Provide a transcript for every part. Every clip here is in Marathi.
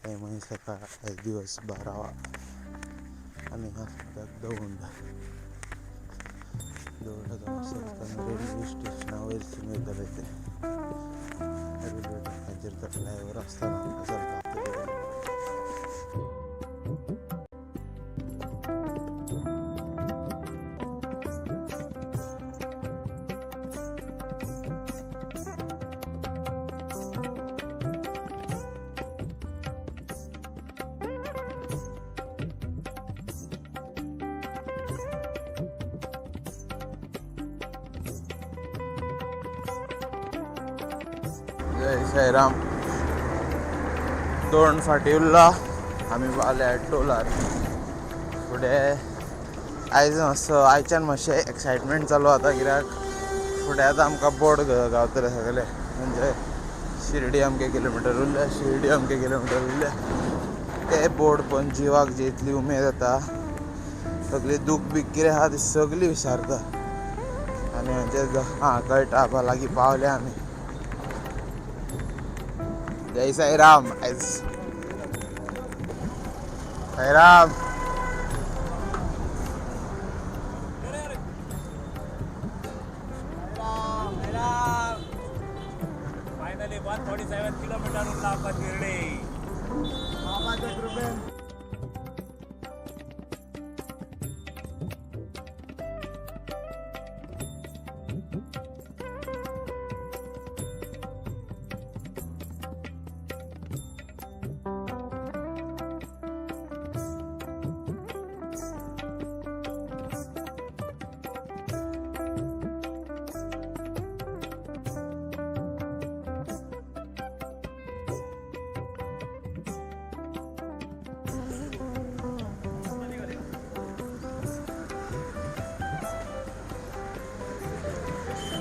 टाइम आहे सकाळ दिवस 12वा आणि हा दौंड रेल्वे स्टेशनावरची निघाल येते. रेल्वे हाजीरचा फ्लायओव्हर असताना असं लागतं. जय साईराम. दोन फाटीवला आम्ही आले टोलार फुडें आयज मस्त आयच्यान मातशें एक्सायटमेंट चालू आता कित्याक फुडें आतां आमकां बोर्ड गावतले सगळे. म्हणजे शिर्डी अमके किलोमिटर उरले, शिर्डी अमके किलोमिटर उरले. ते बोर्ड पळोवन जिवाक जी इतली उमेद येता, सगळी दूख बीख कितें आहा ती सगळी विसरता. आनी म्हणजे कळटा लागीं पावले आमी. जय साईराम. आयज साईराम. फायनली 147 किलोमीटर उरला आमकां शिर्डी.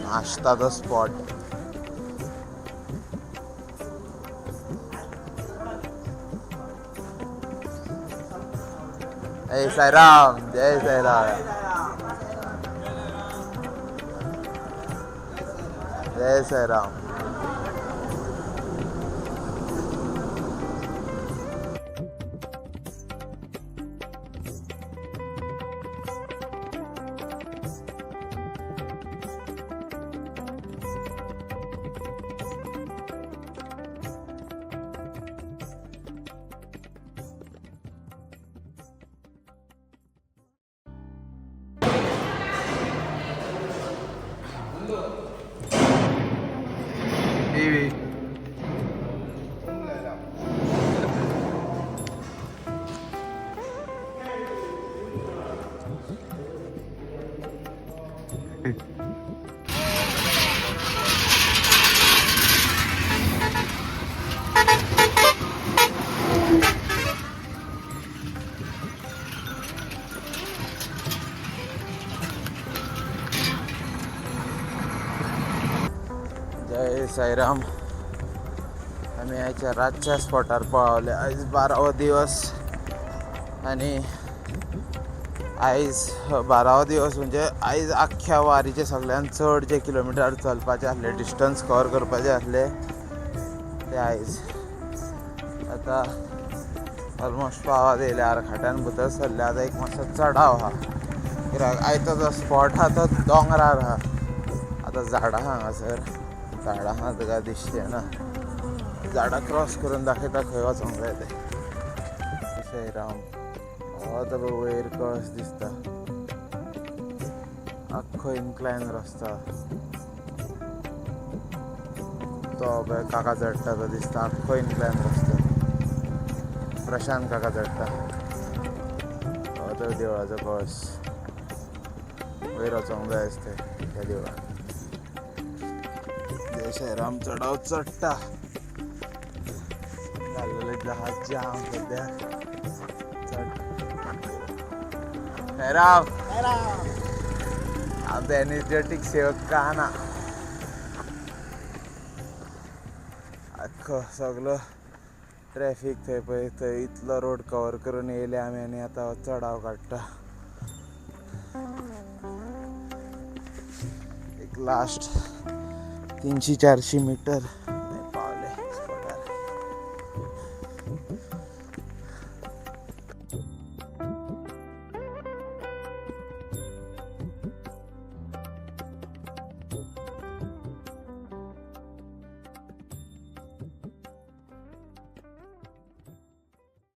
नाश्ता द स्पॉट. जय साईराम. जय साईराम. जय साईराम. टीव्ही जय साईराम. आम्ही यायच्या रातच्या स्पॉटार पावले. आयज 12वो दिवस आणि आयज 12वो दिवस म्हणजे आयज आख्ख्या वारीचे सगळ्यान चड जे किलोमिटर चलपाचे आसले, डिस्टन्स कवर करपाचे आसले ते आयज आतां ऑलमोस्ट पावत येयले. आरखाट्यान भितर सरले. आतां एक मातसो चडाव आहा कित्याक आयचो जो स्पॉट आहा तो दोंगरार आहा. आतां झाडां हांगासर झाडां आहा तुका दिसचें ना. झाडां क्रॉस करून दाखयता खंय वचोंक जाय तें. साईराम. हो तो वयर कळस दिसता. आख्खो इन्क्लायन रस्तो. तो पळय काका चडटा तो दिसता. आख्खो इन्क्लायन रस्तो. प्रशांत काका चडटा. हो तो देवळाचो कळस. वयर वचोंक जाय आसता त्या देवळान. जय साईराम. चडाव चडटा. लागलेले जहाज जाम सद्याक. साईराम. आमचो एनर्जेटीक सेवक काना. आख्खो सगळो ट्रॅफिक थंय पळय थंय इतलो रोड कवर करून येयले आमी आनी आतां चडाव काडटा. एक लास्ट 300-400 मीटर